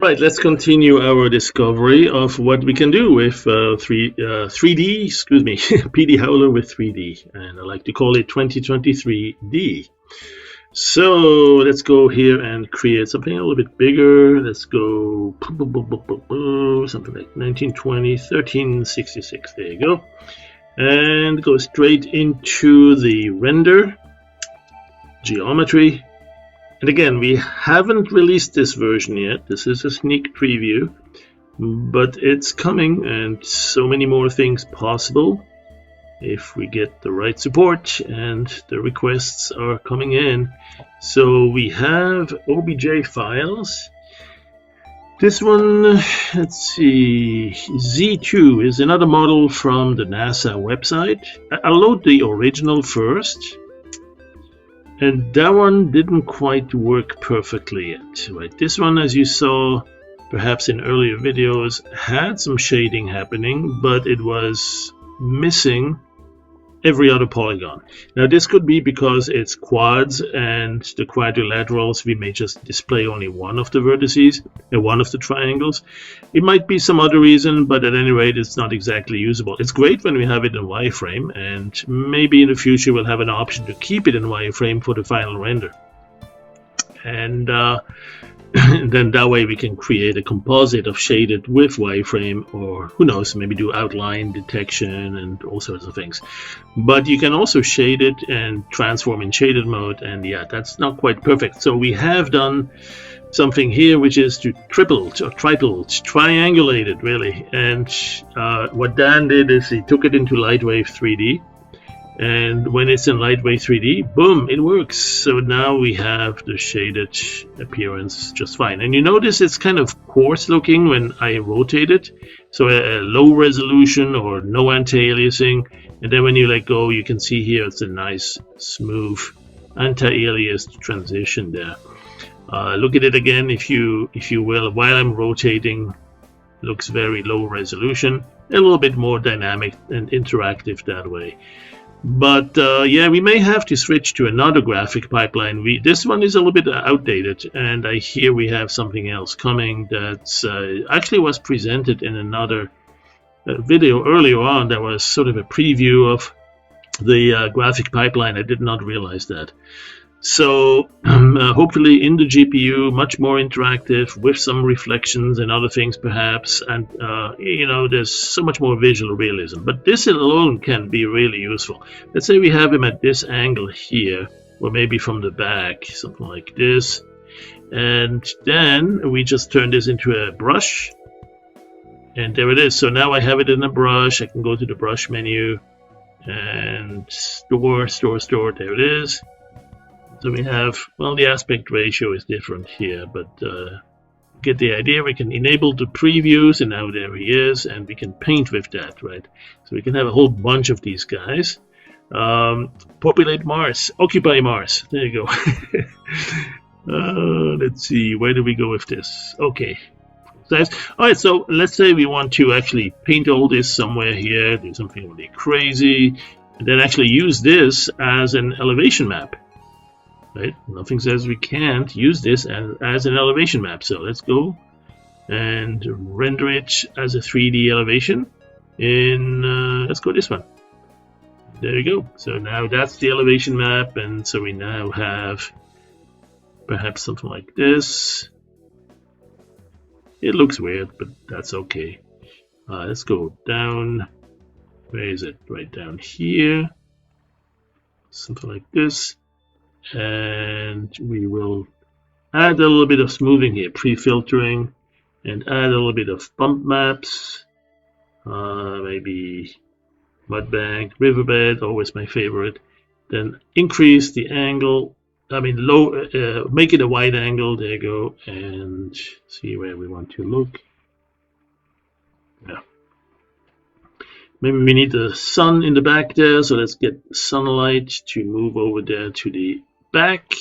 Right, let's continue our discovery of what we can do with 3D, excuse me, PD Howler with 3D, and I like to call it 2023D. So let's go here and create something a little bit bigger. Let's go something like 1920, 1366. There you go. And go straight into the render, geometry. And again, we haven't released this version yet. This is a sneak preview, but it's coming, and so many more things possible if we get the right support and the requests are coming in. So we have OBJ files. This one, let's see, Z2 is another model from the NASA website. I'll load the original first. And that one didn't quite work perfectly yet, right? This one, as you saw, perhaps in earlier videos, had some shading happening, but it was missing every other polygon. Now, this could be because it's quads, and the quadrilaterals, we may just display only one of the vertices and one of the triangles. It might be some other reason, but at any rate, it's not exactly usable. It's great when we have it in wireframe, and maybe in the future we'll have an option to keep it in wireframe for the final render. And then that way we can create a composite of shaded with wireframe, or who knows, maybe do outline detection and all sorts of things. But you can also shade it and transform in shaded mode, and yeah, that's not quite perfect. So we have done something here which is to triangulate it really. And what Dan did is he took it into Lightwave 3D. And when it's in Lightwave 3D, boom, it works. So now we have the shaded appearance just fine. And you notice it's kind of coarse looking when I rotate it. So a low resolution or no anti-aliasing. And then when you let go, you can see here it's a nice, smooth anti-aliased transition there. Look at it again, if you will, while I'm rotating. Looks very low resolution, a little bit more dynamic and interactive that way. But yeah, we may have to switch to another graphic pipeline. This one is a little bit outdated, and I hear we have something else coming that's actually was presented in another video earlier on. That was sort of a preview of the graphic pipeline. I did not realize that. So hopefully in the GPU, much more interactive with some reflections and other things perhaps, and you know, there's so much more visual realism. But this alone can be really useful. Let's say we have him at this angle here, or maybe from the back, something like this, and then we just turn this into a brush, and there it is. So now I have it in a brush. I can go to the brush menu and store, there it is. So we have, well, the aspect ratio is different here, but get the idea. We can enable the previews, and now there he is, and we can paint with that, right? So we can have a whole bunch of these guys. Populate Mars, occupy Mars. There you go. Let's see, where do we go with this? Okay. All right, so let's say we want to actually paint all this somewhere here, do something really crazy, and then actually use this as an elevation map. Right? Nothing says we can't use this as an elevation map. So let's go and render it as a 3D elevation in, let's go this one. There you go. So now that's the elevation map, and so we now have perhaps something like this. It looks weird, but that's okay. Let's go down. Where is it? Right down here. Something like this. And we will add a little bit of smoothing here, pre-filtering, and add a little bit of bump maps, maybe mudbank, riverbed, always my favorite. Then increase the angle, make it a wide angle, there you go, and see where we want to look. Yeah. Maybe we need the sun in the back there, so let's get sunlight to move over there to the back.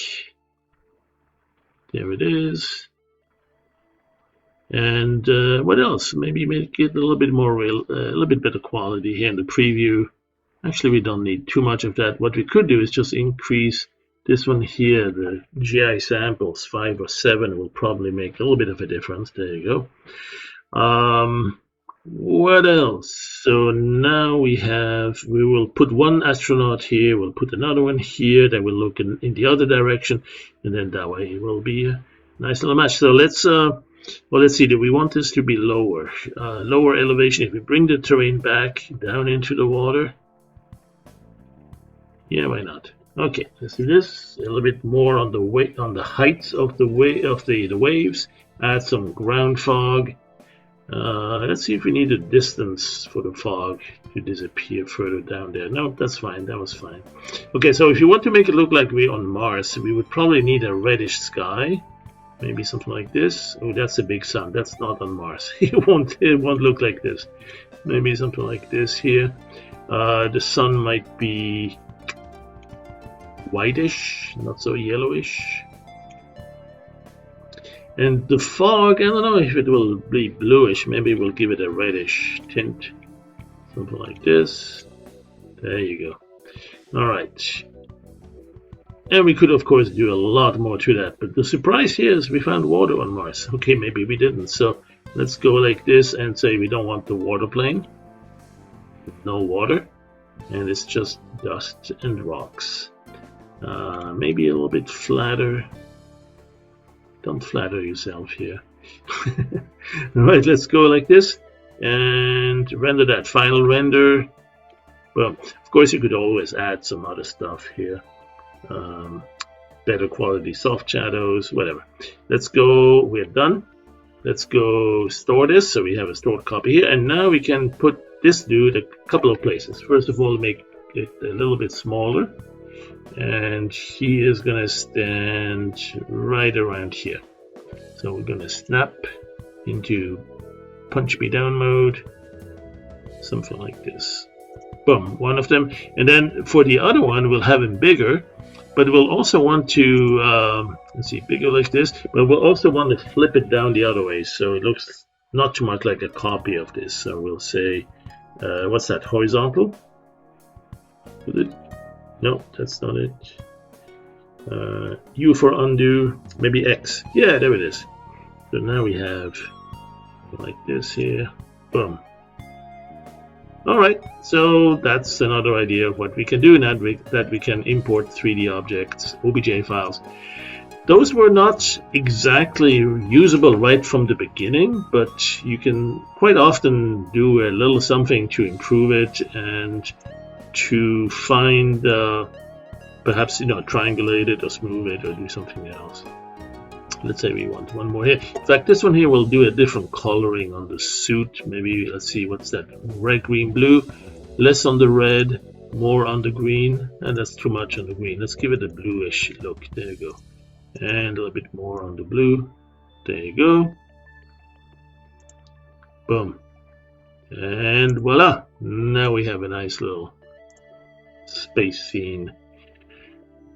There it is. And what else? Maybe make it a little bit more real, a little bit better quality here in the preview. Actually, we don't need too much of that. What we could do is just increase This one here, the GI samples 5 or 7 will probably make a little bit of a difference. There you go. What else? So now we will put one astronaut here, we'll put another one here that will look in the other direction, and then that way it will be a nice little match. So let's see, do we want this to be lower? Lower elevation, if we bring the terrain back down into the water. Yeah, why not? Okay, let's do this. A little bit more on the heights of the waves. Add some ground fog. Let's see if we need a distance for the fog to disappear further down there. No, that's fine. That was fine. Okay, so if you want to make it look like we're on Mars, we would probably need a reddish sky. Maybe something like this. Oh, that's a big sun. That's not on Mars. It won't look like this. Maybe something like this here. The sun might be whitish, not so yellowish. And the fog, I don't know if it will be bluish. Maybe we'll give it a reddish tint. Something like this. There you go. Alright. And we could, of course, do a lot more to that. But the surprise here is we found water on Mars. Okay, maybe we didn't. So let's go like this and say we don't want the water plane. No water. And it's just dust and rocks. Maybe a little bit flatter. Don't flatter yourself here. Alright, let's go like this and render that. Final render. Well, of course you could always add some other stuff here. Better quality soft shadows, whatever. Let's go, we're done. Let's go store this, so we have a stored copy here. And now we can put this dude a couple of places. First of all, make it a little bit smaller. And he is going to stand right around here. So we're going to snap into punch me down mode. Something like this. Boom, one of them. And then for the other one, we'll have him bigger. But we'll also want to, let's see, bigger like this. But we'll also want to flip it down the other way. So it looks not too much like a copy of this. So we'll say, what's that, horizontal? No, that's not it. U for undo, maybe X. Yeah, there it is. So now we have like this here. Boom. Alright, so that's another idea of what we can do now that we can import 3D objects, OBJ files. Those were not exactly usable right from the beginning, but you can quite often do a little something to improve it and to find perhaps triangulate it or smooth it or do something else. Let's say we want one more here. In fact, this one here will do a different coloring on the suit. Maybe let's see, what's that? Red, green, blue. Less on the red, more on the green, and that's too much on the green. Let's give it a bluish look. There you go. And a little bit more on the blue. There you go. Boom. And voila! Now we have a nice little space scene.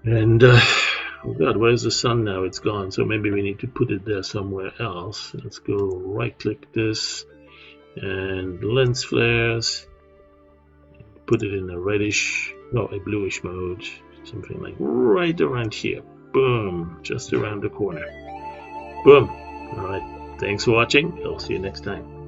And oh god, where's the sun now? It's gone, so maybe we need to put it there somewhere else. Let's go right click this and lens flares, put it in a reddish, no, a bluish mode, something like right around here. Boom, just around the corner. Boom. Alright, thanks for watching. I'll see you next time.